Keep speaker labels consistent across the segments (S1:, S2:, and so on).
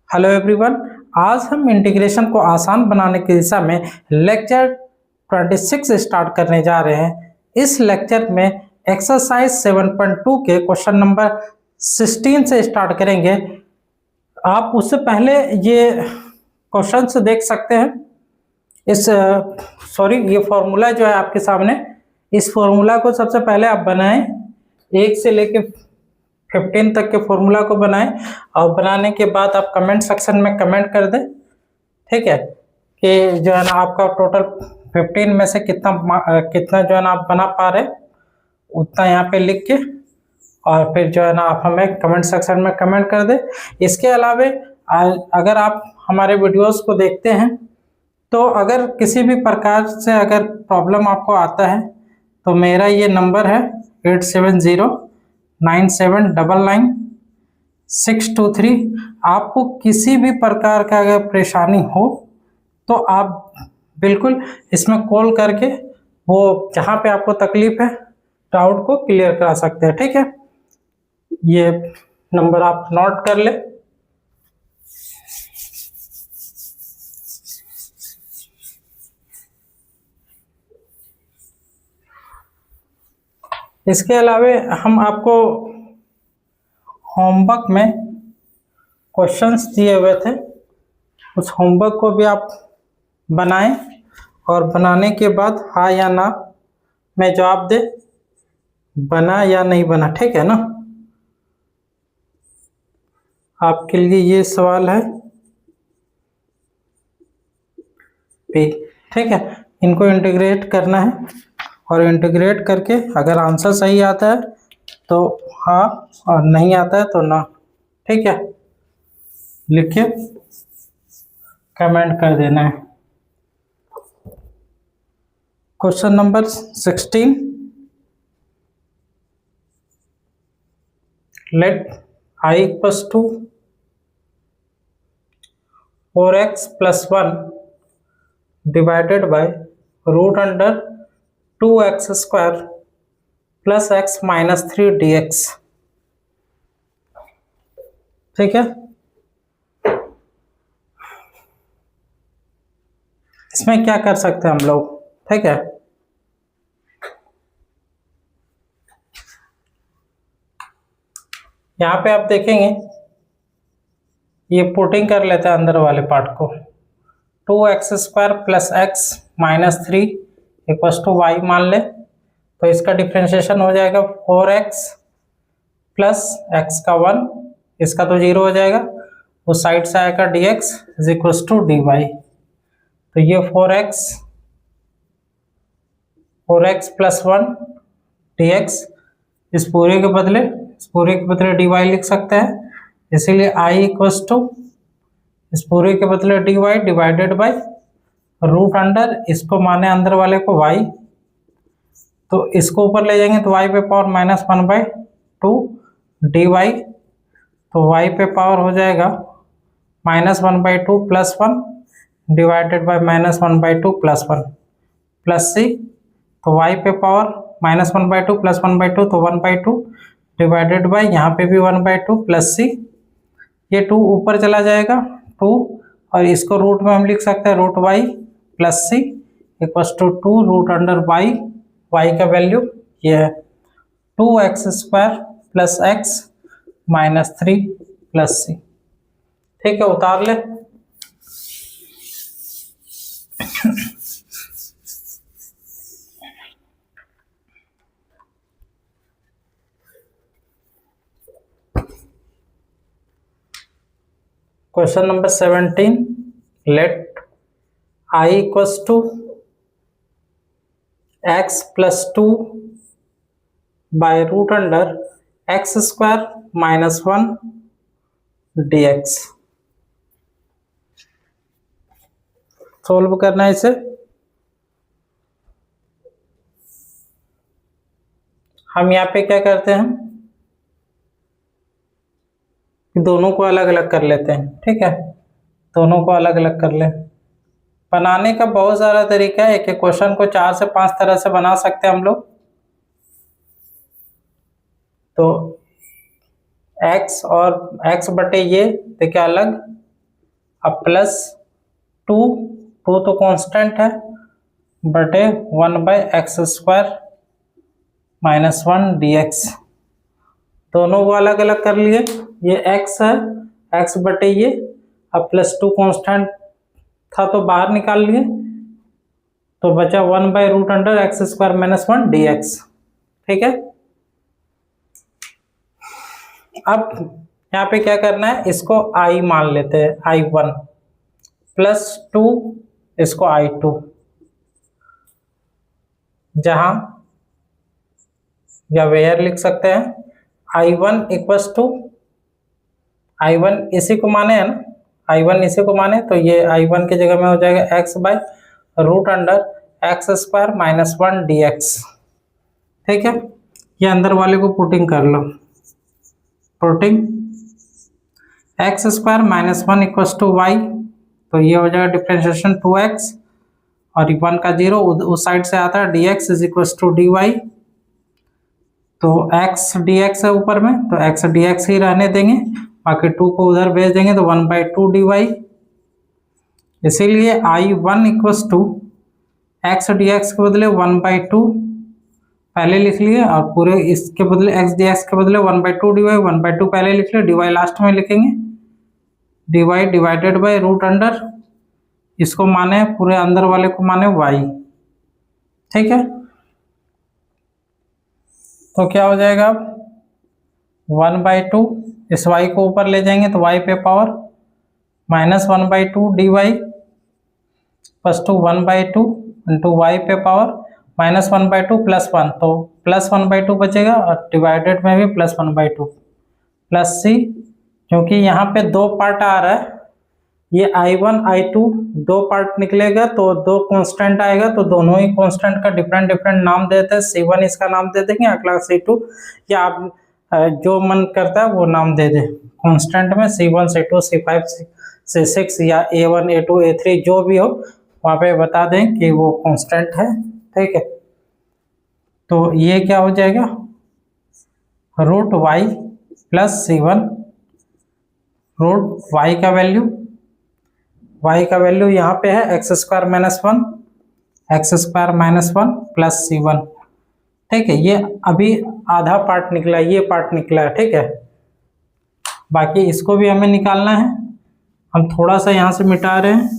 S1: Hello everyone. आज हम integration को आसान बनाने की दिशा में लेक्चर 26 स्टार्ट करने जा रहे हैं। इस लेक्चर में एक्सरसाइज 7.2 के क्वेश्चन नंबर 16 से स्टार्ट करेंगे। आप उससे पहले ये क्वेश्चंस देख सकते हैं। ये फॉर्मूला जो है आपके सामने, इस फॉर्मूला को सबसे पहले आप बनाएं। 1 से लेके 15 तक के फॉर्मूला को बनाएं और बनाने के बाद आप कमेंट सेक्शन में कमेंट कर दें, ठीक है, कि जो है ना आपका टोटल 15 में से कितना जो है ना आप बना पा रहे उतना यहाँ पे लिख के, और फिर जो है ना आप हमें कमेंट सेक्शन में कमेंट कर दें। इसके अलावा अगर आप हमारे वीडियोस को देखते हैं तो अगर किसी भी प्रकार से अगर प्रॉब्लम आपको आता है तो मेरा ये नंबर है 8709799623। आपको किसी भी प्रकार का अगर परेशानी हो तो आप बिल्कुल इसमें कॉल करके वो जहाँ पे आपको तकलीफ है डाउट को क्लियर करा सकते हैं, ठीक है। ये नंबर आप नोट कर ले। इसके अलावा हम आपको होमवर्क में क्वेश्चंस दिए हुए थे, उस होमवर्क को भी आप बनाएं और बनाने के बाद हाँ या ना में जवाब दे, बना या नहीं बना, ठीक है ना। आपके लिए ये सवाल है, ठीक है। इनको इंटीग्रेट करना है और इंटीग्रेट करके अगर आंसर सही आता है तो हाँ और नहीं आता है तो ना, ठीक है। लिखिए, कमेंट कर देना है। Question number 16, let I equals to 4x + 1 divided by root under 2x² + x - 3 dx, ठीक है। इसमें क्या कर सकते हैं हम लोग, ठीक है। यहाँ पे आप देखेंगे, ये पुटिंग कर लेते हैं अंदर वाले पार्ट को। 2x² + x - 3 = y मान ले तो इसका डिफ्रेंशिएशन हो जाएगा 4x + x का 1, इसका तो 0 हो जाएगा, उस साइड से आएगा dx = dy। तो ये 4x + 1 dx, इस पूरे के बदले dy लिख सकते हैं, इसीलिए I इक्वल्स टू इस पूरे के बदले dy divided by root under, इसको माने अंदर वाले को y, तो इसको ऊपर ले जाएंगे तो y पे पावर -1/2 dy, तो y पे पावर हो जाएगा -1/2 + 1 डिवाइडेड बाय -1/2 + 1 प्लस c, तो y पे पावर -1/2 + 1/2 तो 1/2 डिवाइडेड बाय यहाँ पे भी 1/2 प्लस c, ये 2 ऊपर चला जाएगा 2, और इसको रूट में हम लिख सकते हैं √y + c = 2 root under y का वैल्यू ये है 2x² + x - 3 + c, ठीक है। उतार ले। Question number 17, let I equals to x + 2 by root under x² - 1 dx। Solve करना है इसे। हम यहाँ पे क्या करते हैं, दोनों को अलग अलग कर लेते हैं, ठीक है। दोनों को अलग अलग कर ले। बनाने का बहुत सारा तरीका है, एक क्वेश्चन को 4 से 5 तरह से बना सकते हैं हम लोग। तो x और x बटे ये देखिए अलग, अब प्लस 2, 2 तो कांस्टेंट है, बटे 1/x² -1 dx। दोनों को अलग अलग कर लिए, ये x है, x बटे ये, अब +2 कांस्टेंट था तो बाहर निकाल लिए, तो बचा 1/√x² - 1 dx। ठीक है, अब यहाँ पे क्या करना है, इसको I मान लेते हैं, I1 +2 इसको I2, जहां या वेयर लिख सकते हैं I1 = I1 इसी को माने है ना, I1 इसी को माने, तो ये I1 की जगह में हो जाएगा x/√x² - 1 dx। ठीक है, ये अंदर वाले को पुटिंग कर लो, पुटिंग x² - 1 = y, तो ये हो जाएगा डिफरेंशिएशन 2x, और 1 का 0 उस साइड से आता है, dx = dy, तो x dx है ऊपर में, तो x dx ही रहने देंगे, बाकी 2 को उधर भेज देंगे, तो 1/2 dy। इसीलिए I1 = x dx के बदले 1/2 पहले लिख लिए, और पूरे इसके बदले x dx के बदले 1/2 dy, 1/2 पहले लिख लिए, dy लास्ट में लिखेंगे, dy /√, इसको माने पूरे अंदर वाले को माने y। ठीक है, तो क्या हो जाएगा, 1/2, इस y को ऊपर ले जाएंगे तो y पे पावर -1/2 dy + 1/2 इंटू y पे पावर -1/2 + 1, तो +1/2 बचेगा, और डिवाइडेड में भी +1/2 प्लस c, क्योंकि यहाँ पे 2 पार्ट आ रहा है, ये I1 I2 2 पार्ट निकलेगा, तो 2 कांस्टेंट आएगा, तो दोनों ही कांस्टेंट का डिफरेंट डिफरेंट नाम देते हैं, C1 इसका नाम दे देंगे, अगला C2, या आप जो मन करता है वो नाम दे दे कांस्टेंट में, C1 C2 C5 C6 या A1 A2 A3 जो भी हो, वहाँ पे बता दें कि वो कांस्टेंट है। ठीक है, तो ये क्या हो जाएगा, √y + C1, √y का वैल्यू, y का वैल्यू यहाँ पे है x² - 1 + C1। ठीक है, ये अभी आधा पार्ट निकला, ये पार्ट निकला है। ठीक है, बाकी इसको भी हमें निकालना है, हम थोड़ा सा यहाँ से मिटा रहे हैं,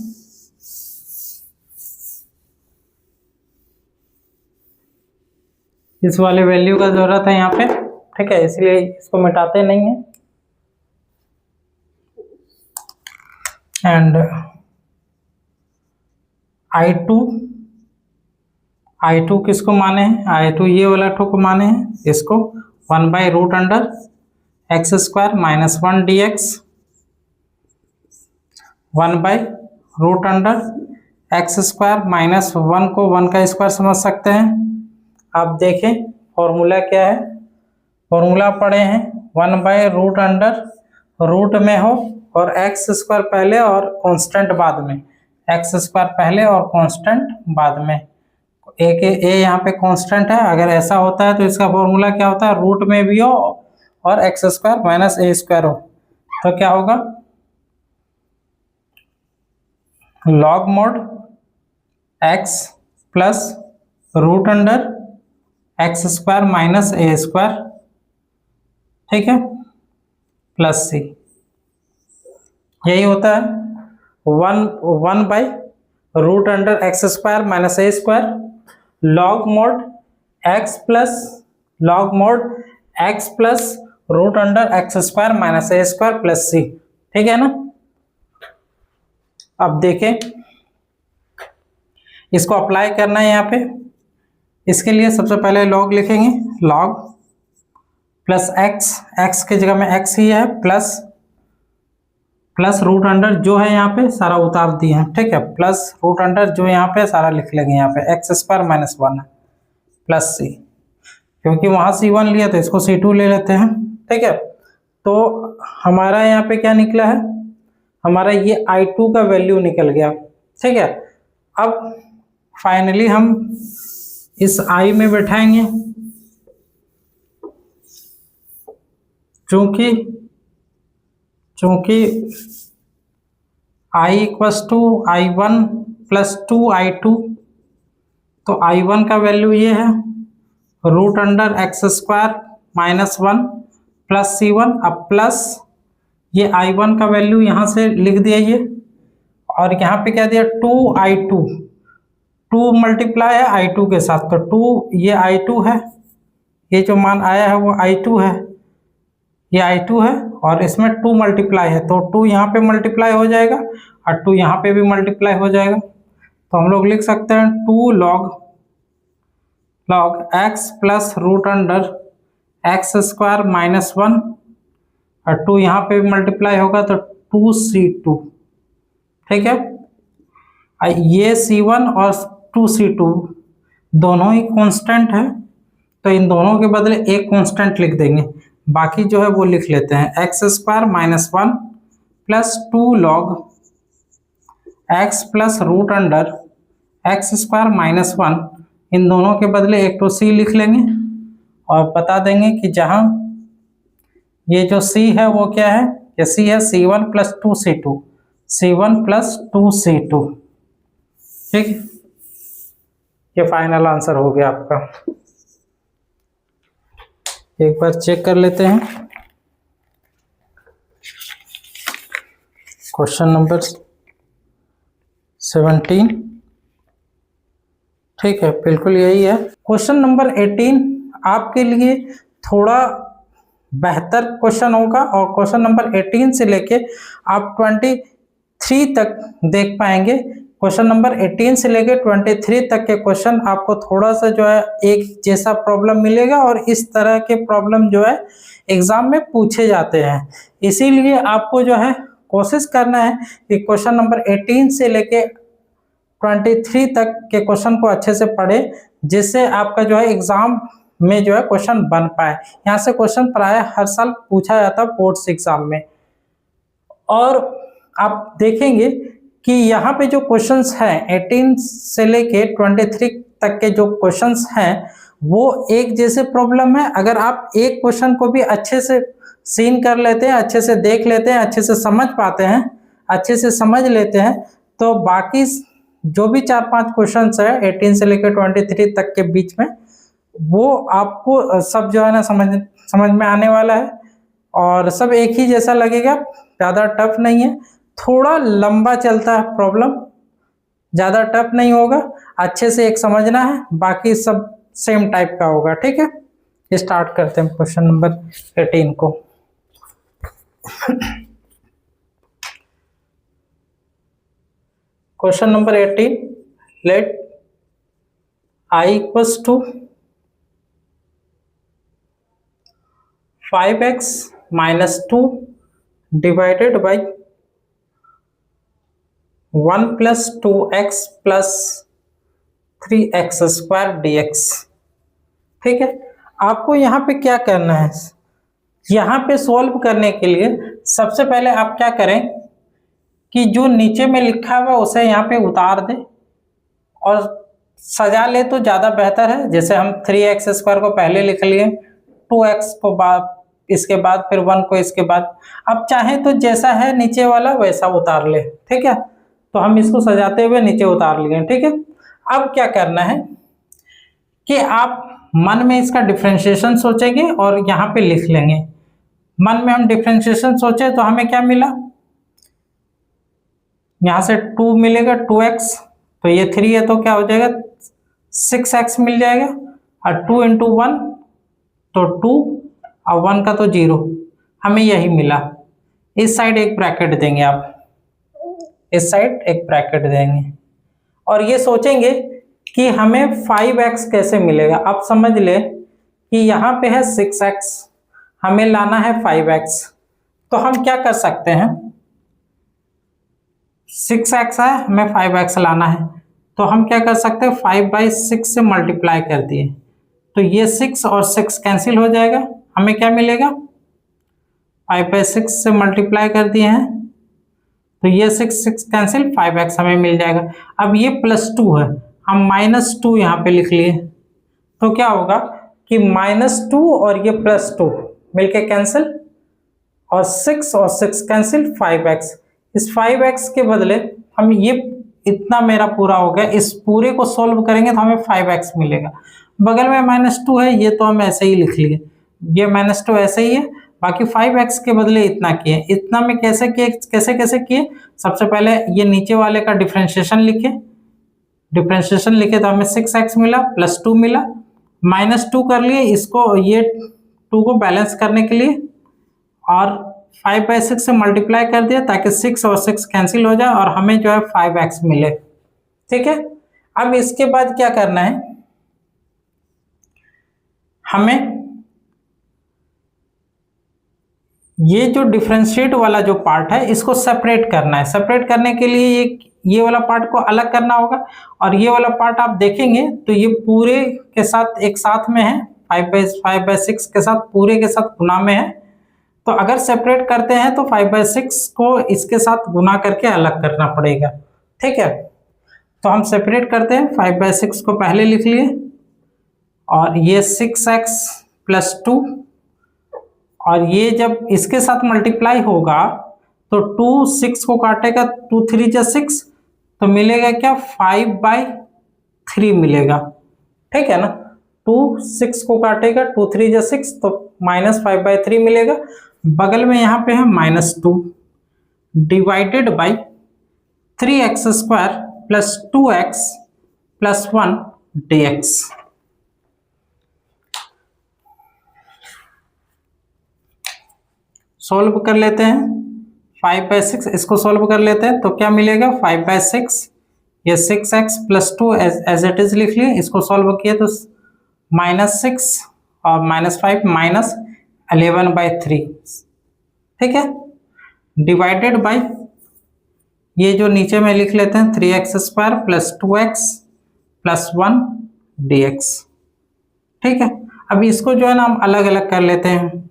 S1: इस वाले वैल्यू का जरूरत है यहाँ पे। ठीक है, इसलिए इसको मिटाते नहीं है, एंड I2 किसको माने हैं, I2 ये वाला ठो को माने हैं, इसको 1/√x² - 1 dx, 1/√x² - 1 को 1 का स्क्वायर समझ सकते हैं। आप देखें फॉर्मूला क्या है, फॉर्मूला पढ़े हैं, 1/√, रूट में हो और x² पहले और कांस्टेंट बाद में, x² पहले और कांस्टेंट बाद में, ए यहाँ पे कांस्टेंट है, अगर ऐसा होता है तो इसका फॉर्मूला क्या होता है, रूट में भी हो और x² - a² हो, तो क्या होगा, log mod x + √x² - a², ठीक है, प्लस c, यही होता है 1/√x² - a², log mod x + √x² - a² plus c। ठीक है ना, अब देखें इसको अप्लाई करना है यहाँ पे, इसके लिए सबसे पहले log लिखेंगे, log प्लस x की जगह में x ही है, प्लस √, जो है यहाँ पे सारा उतार दिए हैं। ठीक है, प्लस √, जो यहाँ पे सारा लिख लेंगे, यहाँ पे x² - 1 है, प्लस c, क्योंकि वहां C1 लिया तो इसको C2 ले लेते हैं। ठीक है, तो हमारा यहाँ पे क्या निकला है, हमारा ये I2 का वैल्यू निकल गया। ठीक है, अब फाइनली हम इस I में बैठाएंगे, चूंकि i equals to i1 plus 2i2, तो i1 का वैल्यू ये है root under x square minus 1 plus c1, अब प्लस ये i1 का वैल्यू यहाँ से लिख दिया ये, और यहाँ पे क्या दिया 2i2, 2 मल्टीप्लाई है i2 के साथ, तो 2 ये i2 है, ये जो मान आया है वो i2 है, ये i2 है, और इसमें 2 मल्टीप्लाई है, तो 2 यहाँ पे मल्टीप्लाई हो जाएगा और 2 यहाँ पे भी मल्टीप्लाई हो जाएगा, तो हम लोग लिख सकते हैं 2 log x plus root under x square minus 1, और 2 यहाँ पे भी मल्टीप्लाई होगा तो 2c2, ठीक है। ये c1 और 2c2 दोनों ही कांस्टेंट है, तो इन दोनों के बदले एक कांस्टेंट लिख देंगे, बाकी जो है वो लिख लेते हैं x square minus 1 plus 2 log x plus root under x square minus 1, इन दोनों के बदले एक तो c लिख लेंगे और बता देंगे कि जहाँ ये जो c है वो क्या है, ये c है c1 plus 2c2, c1 plus 2c2, ठीक, ये फाइनल आंसर हो गया आपका। एक बार चेक कर लेते हैं क्वेश्चन नंबर 17, ठीक है, बिल्कुल यही है। क्वेश्चन नंबर 18 आपके लिए थोड़ा बेहतर क्वेश्चन होगा, और क्वेश्चन नंबर 18 से लेके आप 23 तक देख पाएंगे। क्वेश्चन नंबर 18 से लेके 23 तक के क्वेश्चन आपको थोड़ा सा जो है एक जैसा प्रॉब्लम मिलेगा, और इस तरह के प्रॉब्लम जो है एग्जाम में पूछे जाते हैं, इसीलिए आपको जो है कोशिश करना है कि क्वेश्चन नंबर 18 से लेके 23 तक के क्वेश्चन को अच्छे से पढ़े, जिससे आपका जो है एग्जाम में जो है क्वेश्चन बन पाए। यहाँ से क्वेश्चन प्राय हर साल पूछा जाता है बोर्ड्स एग्जाम में, और आप देखेंगे कि यहाँ पे जो क्वेश्चंस हैं 18 से लेके 23 तक के जो क्वेश्चंस हैं वो एक जैसे प्रॉब्लम है। अगर आप एक क्वेश्चन को भी अच्छे से सीन कर लेते हैं, अच्छे से देख लेते हैं, अच्छे से समझ पाते हैं, अच्छे से समझ लेते हैं, तो बाकी जो भी 4-5 क्वेश्चंस है 18 से लेकर 23 तक के बीच में, वो आपको सब जो है ना समझ में आने वाला है, और सब एक ही जैसा लगेगा, ज़्यादा टफ नहीं है, थोड़ा लंबा चलता है प्रॉब्लम, ज़्यादा टफ नहीं होगा, अच्छे से एक समझना है, बाकी सब सेम टाइप का होगा, ठीक है। स्टार्ट करते हैं क्वेश्चन नंबर 18 को। Question number 18, let I equals to 5x minus 2 divided by 1 plus 2x plus 3x square dx, ठीक है। आपको यहाँ पे क्या करना है, यहाँ पे सॉल्व करने के लिए सबसे पहले आप क्या करें कि जो नीचे में लिखा हुआ उसे यहाँ पे उतार दें और सजा ले तो ज़्यादा बेहतर है। जैसे हम 3x स्क्वायर को पहले लिख लिए, 2x को बाद, इसके बाद फिर 1 को इसके बाद, अब चाहे तो जैसा है नीचे वाला वैसा उतार ले, ठीक है। तो हम इसको सजाते हुए नीचे उतार लिए, ठीक है। अब क्या करना है कि आप मन में इसका डिफरेंशिएशन सोचेंगे और यहाँ पे लिख लेंगे। मन में हम डिफरेंशिएशन सोचे तो हमें क्या मिला, यहाँ से 2 मिलेगा 2x, तो ये 3 है तो क्या हो जाएगा 6x मिल जाएगा, और 2 इंटू 1 तो 2 और 1 का तो 0, हमें यही मिला। इस साइड एक ब्रैकेट देंगे आप, इस साइड एक ब्रैकेट देंगे, और ये सोचेंगे कि हमें 5x कैसे मिलेगा। आप समझ ले कि यहाँ पे है 6x, हमें लाना है 5x, तो हम क्या कर सकते हैं, 6x है, हमें 5x लाना है, तो हम क्या कर सकते हैं 5/6 से मल्टीप्लाई कर दिए, तो ये 6 और 6 कैंसिल हो जाएगा, हमें क्या मिलेगा 5/6 से मल्टीप्लाई कर दिए हैं, तो ये 6 कैंसिल, 5x हमें मिल जाएगा। अब ये +2 है, हम -2 यहाँ पे लिख लिए, तो क्या होगा कि -2 और ये +2 मिलके कैंसिल, और 6 और 6 कैंसिल, 5x, इस 5x के बदले हम ये इतना मेरा पूरा हो गया, इस पूरे को सोल्व करेंगे तो हमें 5x मिलेगा। बगल में -2 है, ये तो हम ऐसे ही लिख लिए, ये -2 ऐसे ही है। बाकी 5x के बदले इतना किए, इतना में कैसे किए, कैसे किए, सबसे पहले ये नीचे वाले का डिफरेंशिएशन लिखे, डिफरेंशिएशन लिखे तो हमें 6x मिला प्लस 2 मिला, -2 कर लिए, इसको ये 2 को बैलेंस करने के लिए, और 5/6 से मल्टीप्लाई कर दिया ताकि 6 और 6 कैंसिल हो जाए और हमें जो है 5x मिले। ठीक है, अब इसके बाद क्या करना है, हमें ये जो डिफरेंशिएट वाला जो पार्ट है इसको सेपरेट करना है। सेपरेट करने के लिए ये वाला पार्ट को अलग करना होगा, और ये वाला पार्ट आप देखेंगे तो ये पूरे के साथ एक साथ में है, 5/6 के साथ पूरे के साथ गुना में है। तो अगर सेपरेट करते हैं तो 5/6 को इसके साथ गुना करके अलग करना पड़ेगा। ठीक है, तो हम सेपरेट करते हैं, 5/6 को पहले लिख लिए, और ये 6x प्लस 2, और ये जब इसके साथ मल्टीप्लाई होगा तो 2 6 को काटेगा, 2 3 जा 6, तो मिलेगा क्या, 5/3 मिलेगा। ठीक है ना, 2 6 को काटेगा, 2 3 जा 6, तो -5/3 मिलेगा। बगल में यहाँ पे है -2 divided by 3x² plus 2x plus 1 dx। Solve कर लेते हैं, 5/6 इसको सोल्व कर लेते हैं तो क्या मिलेगा, 5/6, ये 6x plus 2 as it is लिख लिए, इसको सोल्व किए तो -6 और -5 -11/3। ठीक है, डिवाइडेड बाई ये जो नीचे में लिख लेते हैं 3x² plus 2x plus 1 dx। ठीक है, अब इसको जो है ना हम अलग अलग कर लेते हैं,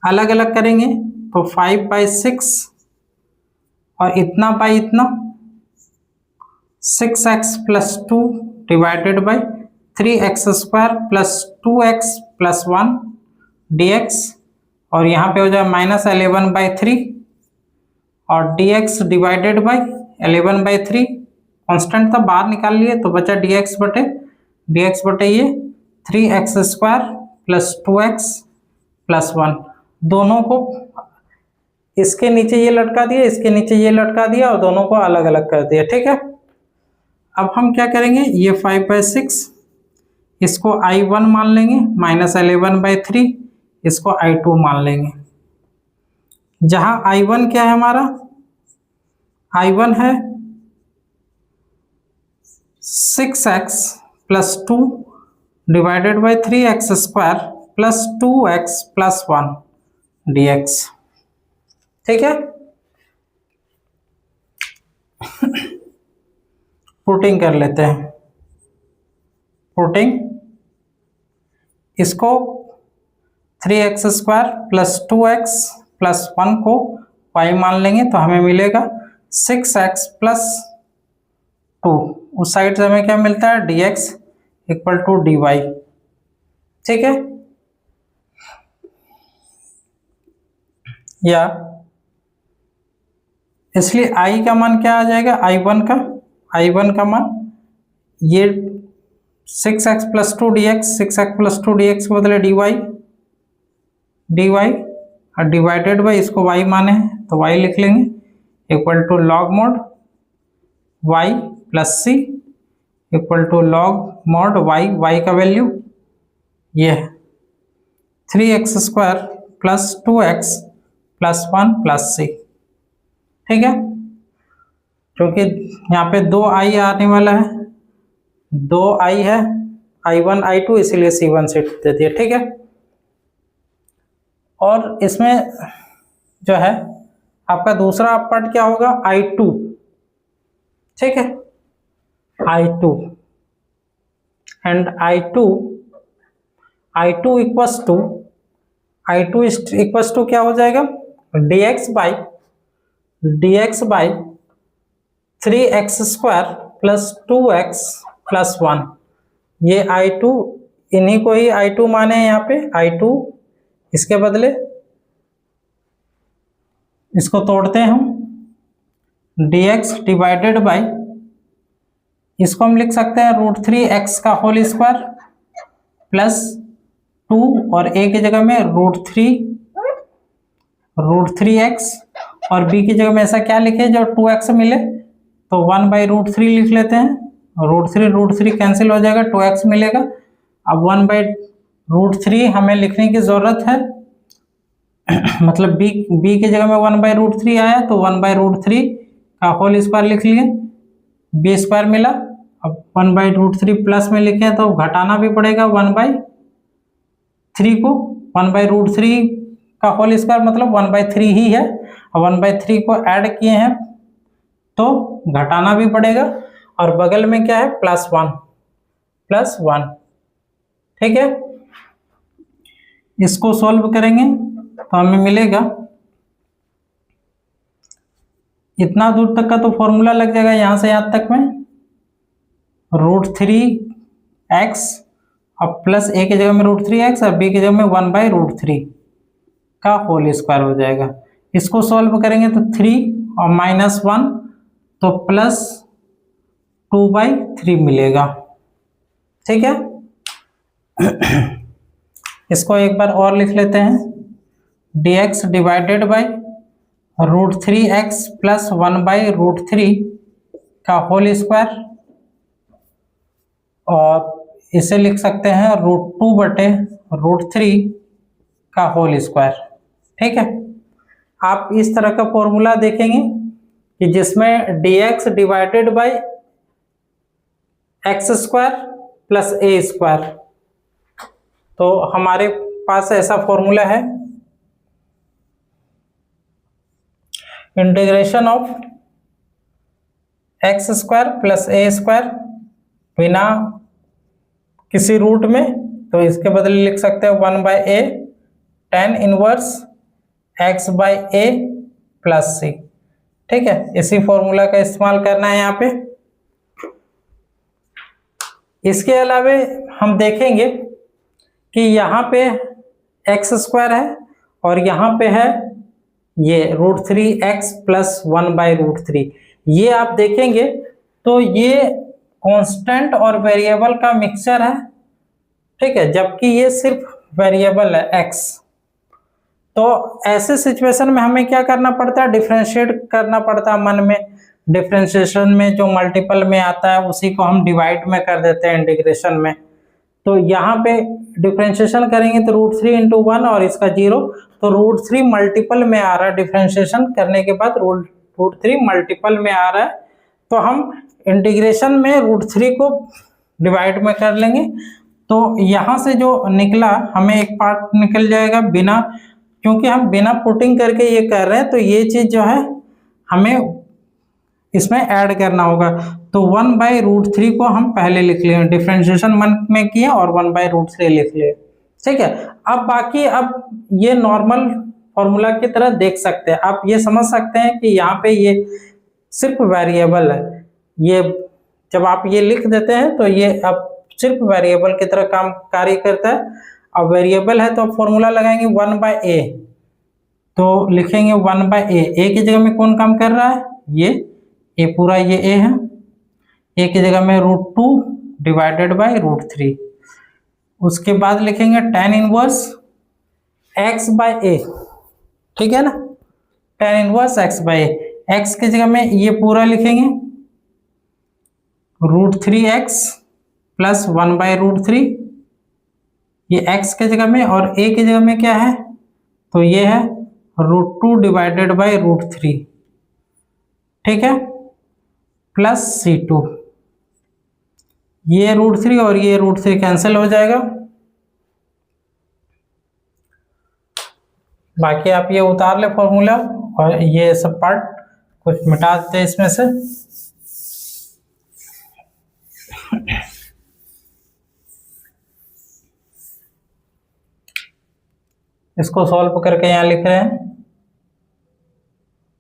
S1: अलग अलग करेंगे तो 5/6 और इतना बाई इतना, 6x plus 2 divided by 3x² plus 2x plus 1 dx, और यहाँ पे हो जाए -11/3, और dx डिवाइडेड बाई 11/3 कांस्टेंट था, बाहर निकाल लिए तो बचा dx बटे ये 3x² प्लस 2x प्लस 1, दोनों को इसके नीचे ये लटका दिया, इसके नीचे ये लटका दिया, और दोनों को अलग अलग कर दिया। ठीक है, अब हम क्या करेंगे, ये 5/6 इसको I1 मान लेंगे, -11/3 इसको I2 मान लेंगे। जहां I1 क्या है हमारा, I1 है 6x plus 2 divided by 3x² plus 2x plus 1 dx। ठीक है, पुटिंग कर लेते हैं, पुटिंग इसको 3x² प्लस 2x प्लस 1 को y मान लेंगे तो हमें मिलेगा 6x प्लस 2, उस साइड से हमें क्या मिलता है, dx इक्वल टू dy। ठीक है, या इसलिए I का मान क्या आ जाएगा, I1 का मान ये 6x plus 2 dx, 6x plus 2 dx के बदले dy और डिवाइडेड बाई इसको y माने हैं तो y लिख लेंगे, equal to log mod y plus c equal to log mod y का वैल्यू ये है 3x² plus 2x plus 1 plus c। ठीक है, क्योंकि यहाँ पे 2i आने वाला है, 2i है, I1 I2, इसीलिए C1 से दे दिया। ठीक है, और इसमें जो है आपका दूसरा पार्ट क्या होगा, I2। ठीक है, I2 and I2 equals to क्या हो जाएगा, dx by 3x² plus 2x plus 1। ये I2 इन्हीं को ही I2 माने हैं, यहाँ पे I2, इसके बदले इसको तोड़ते हैं हम, dx डिवाइडेड बाई, इसको हम लिख सकते हैं √3x का होल स्क्वायर प्लस 2 और a की जगह में √3x और b की जगह में ऐसा क्या लिखे जो 2x मिले तो 1/√3 लिख लेते हैं। √3 कैंसिल हो जाएगा, 2x मिलेगा। अब 1/√3 हमें लिखने की जरूरत है मतलब b की जगह में 1/√3 आया तो 1/√3 का होल स्क्वायर लिख लिए, b स्क्वायर मिला। अब 1/√3 प्लस में लिखे तो घटाना भी पड़ेगा 1/3 को, 1/√3 का होल स्क्वायर मतलब 1/3 ही है, और 1/3 को ऐड किए हैं तो घटाना भी पड़ेगा, और बगल में क्या है +1, ठीक है। इसको सॉल्व करेंगे तो हमें मिलेगा, इतना दूर तक का तो फॉर्मूला लग जाएगा यहां से यहां तक में √3x अब प्लस a की जगह में √3x और b की जगह में 1/√3 का होल स्क्वायर हो जाएगा। इसको सॉल्व करेंगे तो 3 और -1 तो +2/3 मिलेगा, ठीक है। इसको एक बार और लिख लेते हैं, dx divided by √3x plus 1/√3 का होल स्क्वायर, और इसे लिख सकते हैं √2/√3 का होल स्क्वायर, ठीक है। आप इस तरह का फॉर्मूला देखेंगे कि जिसमें dx divided by x² plus a², तो हमारे पास ऐसा फॉर्मूला है, integration of x² plus a² बिना किसी रूट में, तो इसके बदले लिख सकते हैं 1/a tan inverse x/a plus c, ठीक है। इसी फॉर्मूला का इस्तेमाल करना है यहाँ पे। इसके अलावे हम देखेंगे कि यहाँ पे x² है और यहाँ पे है ये √3x प्लस 1/√3, ये आप देखेंगे तो ये कांस्टेंट और वेरिएबल का मिक्सचर है, ठीक है, जबकि ये सिर्फ वेरिएबल है x। तो ऐसे सिचुएशन में हमें क्या करना पड़ता है, डिफरेंशिएट करना पड़ता है मन में। डिफरेंशिएशन में जो मल्टीपल में आता है उसी को हम डिवाइड में कर देते हैं इंटीग्रेशन में। तो यहाँ पे डिफरेंशिएशन करेंगे तो √3 × 1 और इसका 0, तो √3 मल्टीपल में आ रहा है, डिफरेंशिएशन करने के बाद √3 मल्टीपल में आ रहा है, तो हम इंटीग्रेशन में √3 को डिवाइड में कर लेंगे। तो यहाँ से जो निकला हमें एक पार्ट निकल जाएगा बिना, क्योंकि हम बिना पुटिंग करके ये कर रहे हैं तो ये चीज जो है हमें इसमें ऐड करना होगा। तो 1/√3 को हम पहले लिख लिए, डिफरेंशिएशन मन में किए और 1/√3 लिख लिए, ठीक है। अब बाकी अब ये नॉर्मल फॉर्मूला की तरह देख सकते हैं, आप ये समझ सकते हैं कि यहाँ पे ये सिर्फ वेरिएबल है, ये जब आप ये लिख देते हैं तो ये अब सिर्फ वेरिएबल की तरह काम कार्य करता है। अब वेरिएबल है तो फॉर्मूला लगाएंगे 1/a, तो लिखेंगे 1/a, a की जगह में कौन काम कर रहा है, ये a पूरा ये a है, a की जगह में √2 डिवाइडेड बाई √3, उसके बाद लिखेंगे tan इनवर्स x/a, ठीक है ना, tan इनवर्स x/a, x की जगह में ये पूरा लिखेंगे √3x प्लस 1/√3, ये x के जगह में, और a की जगह में क्या है तो ये है √2 डिवाइडेड बाई √3, ठीक है, प्लस c2, ये √3 और ये √3 कैंसिल हो जाएगा। बाकी आप ये उतार ले फॉर्मूला और ये सब पार्ट कुछ मिटा देते हैं इसमें से। इसको सॉल्व करके यहाँ लिख रहे हैं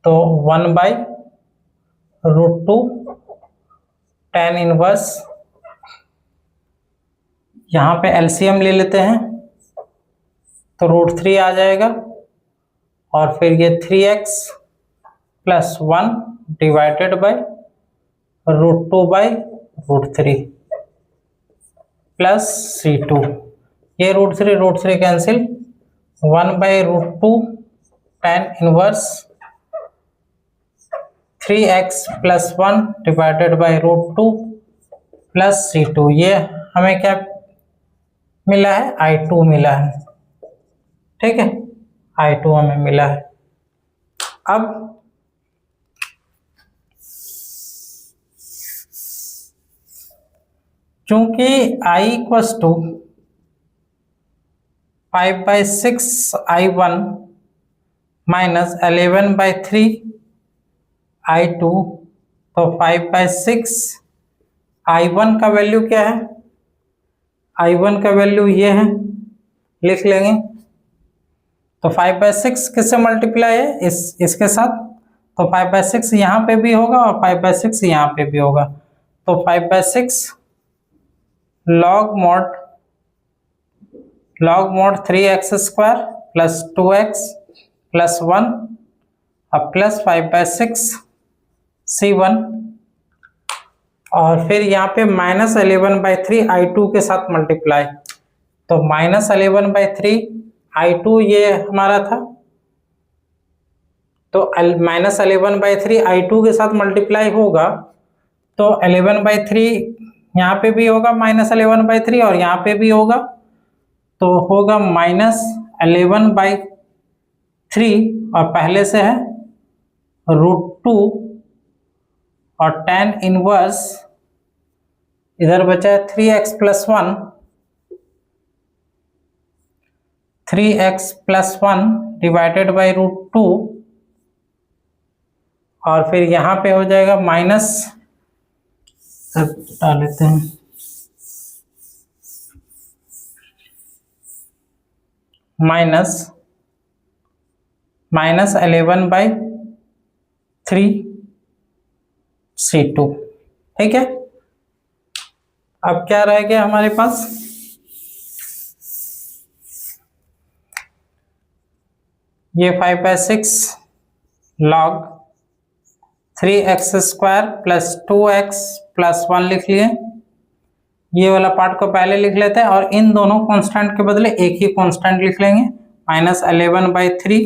S1: तो 1/√2 tan इनवर्स, यहाँ पे एलसीएम ले लेते हैं तो √3 आ जाएगा, और फिर ये 3x plus 1 divided bye √2/√3 plus C2। ये √3 cancel, 1/√2 tan inverse 3x + 1 divided bye √2 plus C2। ये हमें क्या मिला है? I2 मिला है। ठीक है, I2 हमें मिला है। अब चूंकि I = 5/6 I1 माइनस 11/3 I2, तो 5/6 I1 का वैल्यू क्या है? I1 का वैल्यू ये है, लिख लेंगे। तो 5/6 किससे मल्टीप्लाई है? इसके साथ। तो 5/6 यहाँ पे भी होगा और 5/6 यहाँ पे भी होगा। तो 5/6 log mod 3x² + 2x + 1 अब प्लस 5/6 C1 और फिर यहाँ पे माइनस 11/3 I2 के साथ मल्टीप्लाई। तो माइनस 11/3 I2 ये हमारा था, तो माइनस 11/3 I2 के साथ मल्टीप्लाई होगा, तो 11/3 यहाँ पे भी होगा, माइनस 11/3 और यहाँ पे भी होगा, तो होगा -11/3 और पहले से है √2 और tan इनवर्स इधर बचा है 3x + 1 डिवाइडेड बाई √2 और फिर यहाँ पे हो जाएगा माइनस, डाल लेते हैं, माइनस 11/3 C2। ठीक है, अब क्या रह गया हमारे पास? ये 5/6 log 3x² + 2x + 1 लिख लिए। ये वाला पार्ट को पहले लिख लेते हैं और इन दोनों कांस्टेंट के बदले एक ही कांस्टेंट लिख लेंगे, -11/3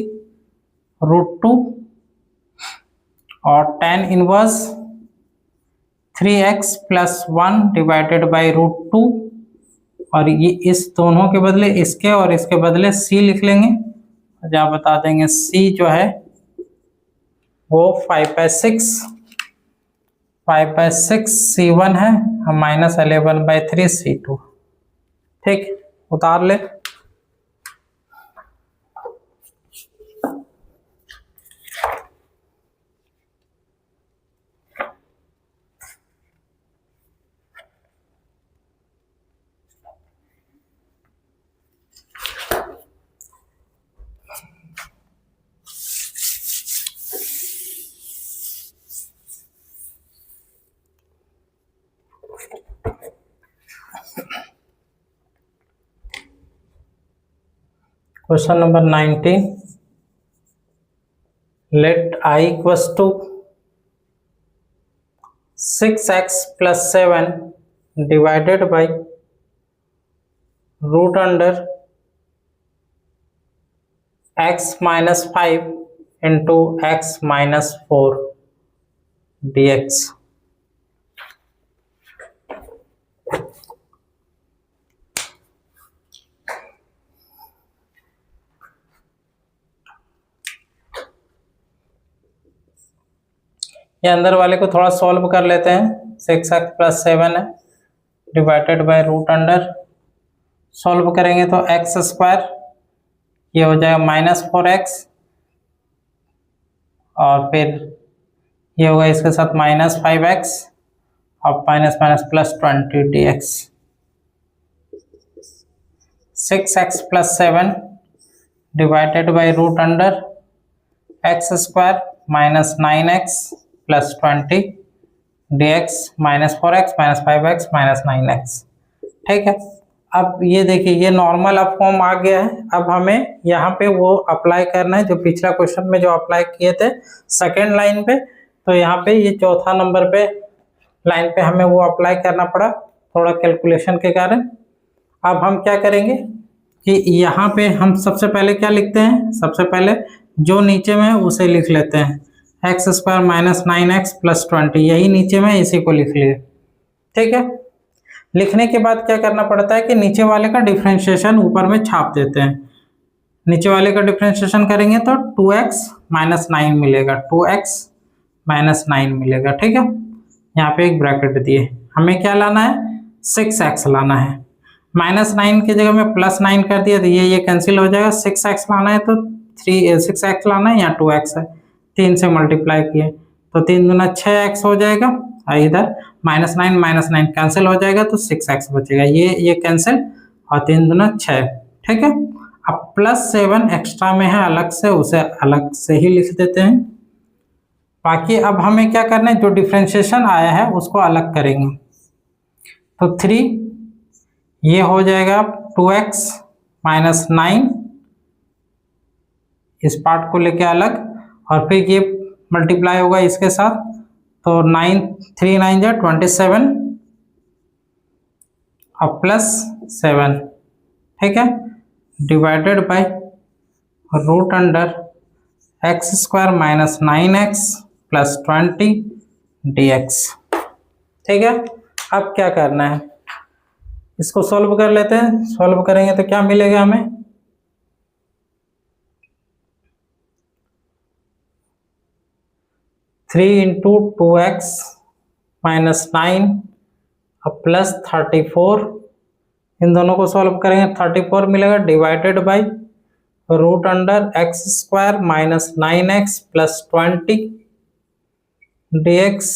S1: √2 और tan inverse 3x + 1 divided by √2 और ये इस दोनों के बदले इसके और इसके बदले c लिख लेंगे। जहाँ बता देंगे c जो है वो 5/6 C1 है, हम -11/3 C2। ठीक, उतार ले। Question number 19, let I = 6x + 7 divided by √x - 5 into x - 4 dx। ये अंदर वाले को थोड़ा सॉल्व कर लेते हैं। 6x + 7 है डिवाइडेड बाई √, सॉल्व करेंगे तो x² ये हो जाएगा -4x और फिर ये होगा इसके साथ -5x और minus +20 dx। 6x + 7 divided by √, x² -9x + 20 dx -4x -5x -9x। ठीक है, अब ये देखिए ये नॉर्मल अब फॉर्म आ गया है। अब हमें यहाँ पे वो अप्लाई करना है जो पिछला क्वेश्चन में जो अप्लाई किए थे सेकेंड लाइन पे। तो यहाँ पे ये चौथा नंबर पे लाइन पे हमें वो अप्लाई करना पड़ा थोड़ा कैलकुलेशन के कारण। अब हम क्या करेंगे कि यहाँ पे हम सबसे पहले क्या लिखते हैं, सबसे पहले जो नीचे में उसे लिख लेते हैं, x square minus 9x plus 20, यही नीचे में इसी को लिख लिए। ठीक है, लिखने के बाद क्या करना पड़ता है कि नीचे वाले का डिफ्रेंशिएशन ऊपर में छाप देते हैं। नीचे वाले का डिफ्रेंशिएशन करेंगे तो 2x माइनस 9 मिलेगा, 2x माइनस 9 मिलेगा। ठीक है, यहाँ पे एक ब्रैकेट दिए, हमें क्या लाना है, 6x लाना है। माइनस 9 की जगह में प्लस 9 कर दिया तो ये कैंसिल हो जाएगा। 6x लाना है तो 6x लाना है, यहाँ 2x है, 3 से मल्टीप्लाई किए तो 3 दूना 6x हो जाएगा, और इधर माइनस 9 कैंसिल हो जाएगा तो 6x बचेगा, ये कैंसिल, और 3 दूना 6। ठीक है, अब प्लस 7 एक्स्ट्रा में है अलग से, उसे अलग से ही लिख देते हैं। बाकी अब हमें क्या करना है, जो डिफ्रेंशिएशन आया है उसको अलग करेंगे। तो 3 ये हो जाएगा 2x माइनस 9, इस पार्ट को लेके अलग, और फिर ये मल्टीप्लाई होगा इसके साथ, तो 9 3 9 जा 27 और प्लस 7। ठीक है, divided by root under x square minus 9x plus 20 dx। ठीक है, अब क्या करना है, इसको सॉल्व कर लेते हैं। सॉल्व करेंगे तो क्या मिलेगा हमें, थ्री इंटू 2x माइनस 9 और प्लस 34, इन दोनों को सॉल्व करेंगे 34 मिलेगा, divided by root under x square minus 9x plus 20 dx।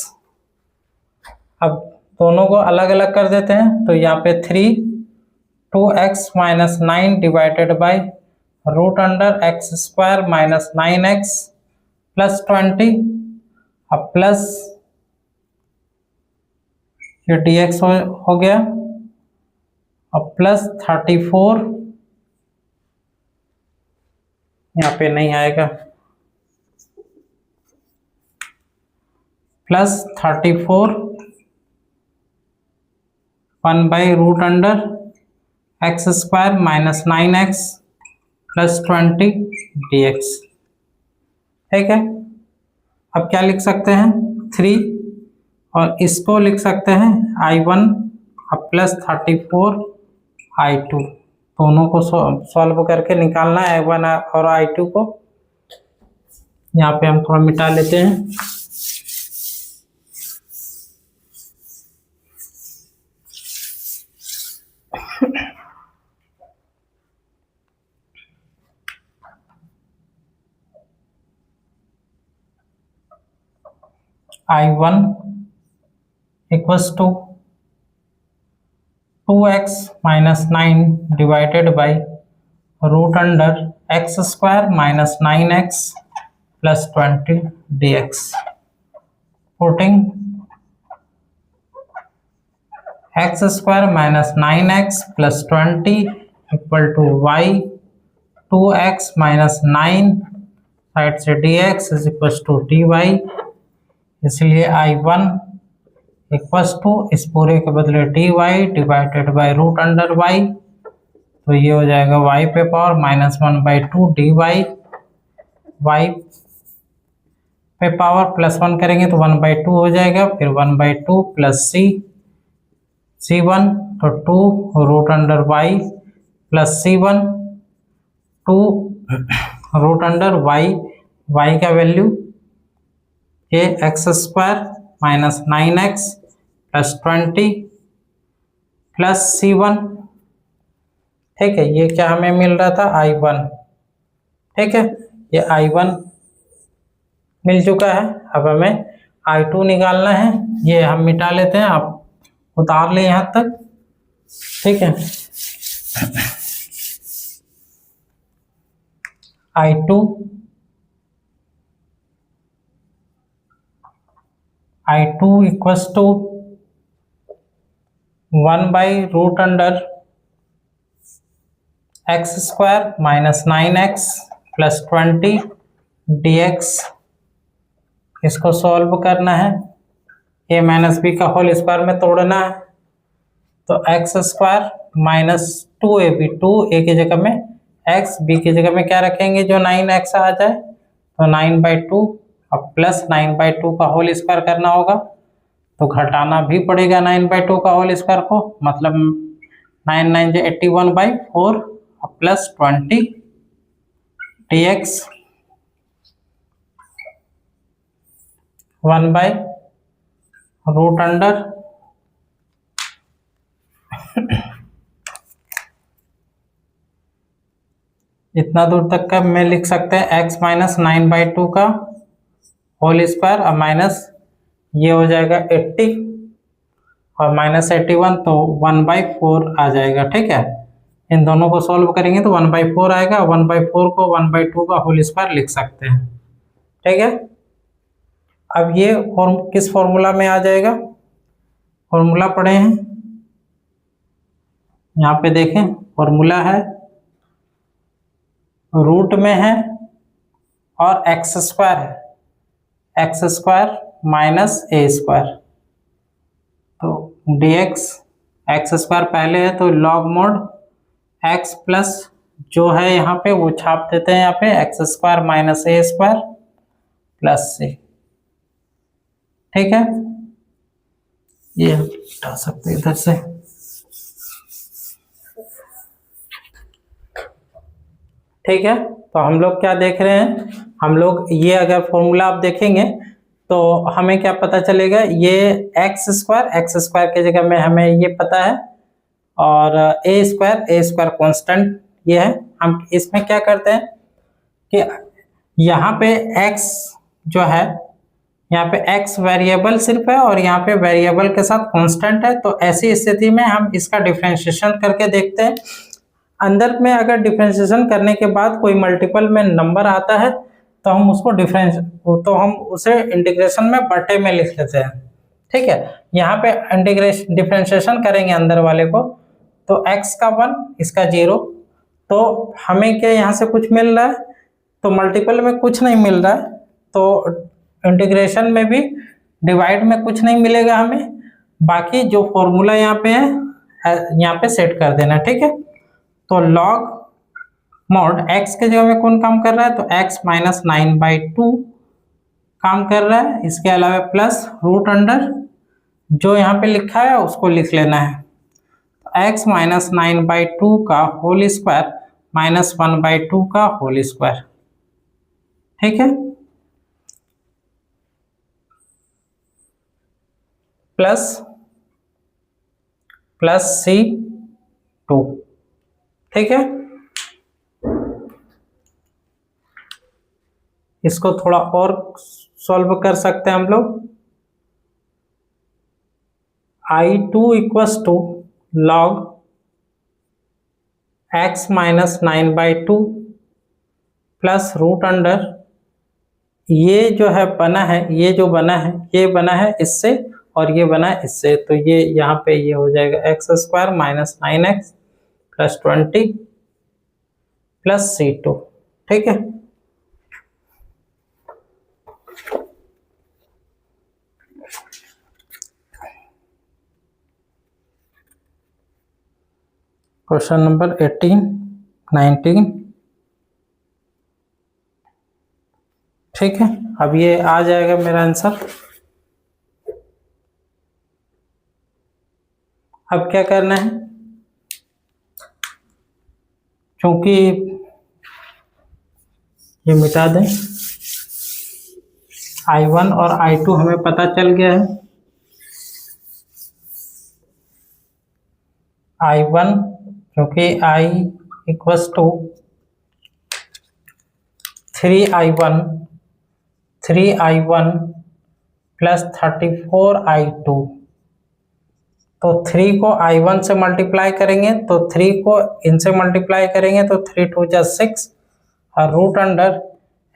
S1: अब दोनों को अलग अलग कर देते हैं, तो यहाँ पे 2x minus 9 divided by root under x square minus 9x plus 20, अब प्लस ये dx हो गया, अब प्लस 34, यहाँ पे नहीं आएगा, plus 34 1 by root under x square minus 9x plus 20 dx। ठीक है, अब क्या लिख सकते हैं, 3, और इसको लिख सकते हैं I1 अब प्लस 34 I2, दोनों को सॉल्व करके निकालना है I1 और I2 को। यहाँ पे हम थोड़ा मिटा लेते हैं, I1 equals to 2x minus 9 divided by root under x square minus 9x plus 20 dx। Putting x square minus 9x plus 20 equal to y 2x minus 9 side से dx is equal to dy, इसलिए I1 equals to इस पूरे के बदले dy divided by root under y, तो ये हो जाएगा y पे पावर माइनस 1/2 dy, y पे पावर प्लस 1 करेंगे तो 1/2 हो जाएगा, फिर 1/2 प्लस c1 तो 2 root under y plus c1 2 root under y का वैल्यू ये x square minus 9x plus 20 plus c1। ठीक है, ये क्या हमें मिल रहा था, I1। ठीक है, ये I1 मिल चुका है। अब हमें I2 निकालना है, ये हम मिटा लेते हैं, आप उतार लें यहाँ तक। ठीक है, I2 equals to 1 by root under x square minus 9x plus 20 dx इसको सॉल्व करना है, a माइनस बी का होल स्क्वायर में तोड़ना है, तो x square minus 2ab, 2a की जगह में x, b की जगह में क्या रखेंगे जो 9x आ जाए, तो 9/2 अब प्लस 9/2 का होल स्क्वायर करना होगा, तो घटाना भी पड़ेगा 9/2 का होल स्क्वायर को, मतलब 9 9 जो 81/4 प्लस 20 dx 1/√अंडर इतना दूर तक का मैं लिख सकते हैं x माइनस 9/2 का होल स्क्वायर और माइनस ये हो जाएगा 80 और माइनस 81, तो 1/4 आ जाएगा। ठीक है, इन दोनों को सॉल्व करेंगे तो 1/4 आएगा, 1/4 को 1/2 का होल स्क्वायर लिख सकते हैं। ठीक है, अब ये किस फॉर्मूला में आ जाएगा, फॉर्मूला पढ़े हैं, यहाँ पे देखें फॉर्मूला है, रूट में है और एक्स स्क्वायर है, एक्स स्क्वायर माइनस ए स्क्वायर, तो dx एक्स स्क्वायर पहले है तो लॉग मोड x प्लस जो है यहाँ पे वो छाप देते हैं यहाँ पे, एक्स स्क्वायर माइनस ए स्क्वायर प्लस सी। ठीक है, ये हटा सकते हैं इधर से। ठीक है, तो हम लोग क्या देख रहे हैं, हम लोग ये अगर फॉर्मूला आप देखेंगे तो हमें क्या पता चलेगा, ये एक्स स्क्वायर की जगह में हमें ये पता है, और ए स्क्वायर कांस्टेंट ये है। हम इसमें क्या करते हैं कि यहाँ पे x जो है, यहाँ पे x वेरिएबल सिर्फ है और यहाँ पे वेरिएबल के साथ कांस्टेंट है, तो ऐसी स्थिति में हम इसका डिफरेंशिएशन करके देखते हैं। अंदर में अगर डिफरेंशिएशन करने के बाद कोई मल्टीपल में नंबर आता है तो हम उसको हम उसे इंटीग्रेशन में बटे में लिख लेते हैं। ठीक है, यहाँ पे डिफरेंशिएशन करेंगे अंदर वाले को, तो x का 1 इसका 0, तो हमें क्या यहाँ से कुछ मिल रहा है, तो मल्टीपल में कुछ नहीं मिल रहा है, तो इंटीग्रेशन में भी डिवाइड में कुछ नहीं मिलेगा हमें, बाकी जो फॉर्मूला यहाँ पे है यहाँ पे सेट कर देना। ठीक है, तो लॉग मोड x के जगह में कौन काम कर रहा है, तो x माइनस 9/2 काम कर रहा है, इसके अलावा प्लस रूट अंडर जो यहाँ पे लिखा है उसको लिख लेना है, x माइनस 9/2 का होल स्क्वायर माइनस 1/2 का होल स्क्वायर। ठीक है, प्लस C2। ठीक है, इसको थोड़ा और सॉल्व कर सकते हैं हम लोग, I2 equals to log x minus 9/2 plus root under ये जो है बना है, ये जो बना है ये बना है इससे और ये बना है इससे, तो ये यहाँ पे ये हो जाएगा x square minus 9x plus 20 plus C2। ठीक है, क्वेश्चन नंबर 18 19। ठीक है, अब ये आ जाएगा मेरा आंसर। अब क्या करना है, क्योंकि ये मिटा दें, I1 और I2 हमें पता चल गया है। I1 क्योंकि I equals to 3I1 plus 34I2, तो 3 को I1 से मल्टीप्लाई करेंगे तो 3 को इनसे मल्टीप्लाई करेंगे तो 3 2 जा 6 और root under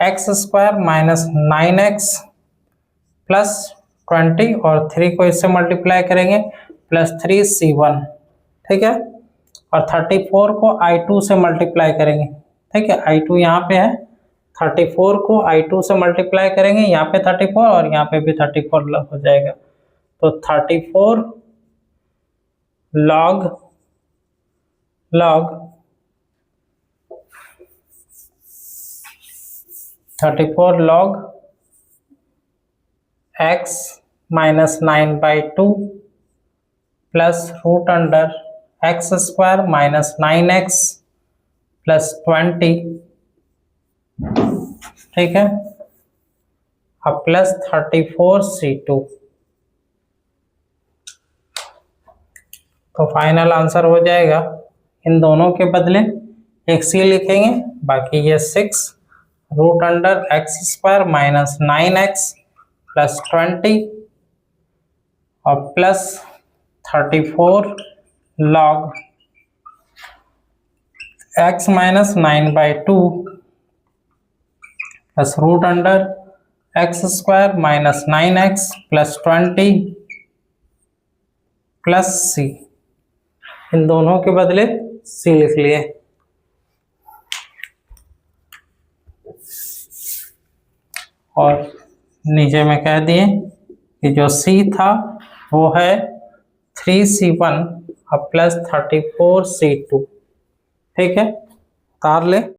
S1: x square minus 9x plus 20 और 3 को इससे मल्टीप्लाई करेंगे प्लस 3C1। ठीक है, और 34 को I2 से मल्टीप्लाई करेंगे। ठीक है, I2 यहाँ पे है 34 को I2 से मल्टीप्लाई करेंगे, यहाँ पे 34 और यहाँ पे भी 34 हो जाएगा, तो 34 log x minus 9/2 plus root under x square minus 9x plus 20, ठीक है, अब प्लस 34c2। तो फाइनल आंसर हो जाएगा, इन दोनों के बदले एक c लिखेंगे, बाकी ये 6 root under x square minus 9x plus 20 और plus 34 log x minus 9/2 plus root under x square minus 9x plus 20 plus c, इन दोनों के बदले c लिख लिए। और नीचे में कह दिए कि जो c था वो है 3c1 और प्लस 34c2, ठीक है, उतार ले।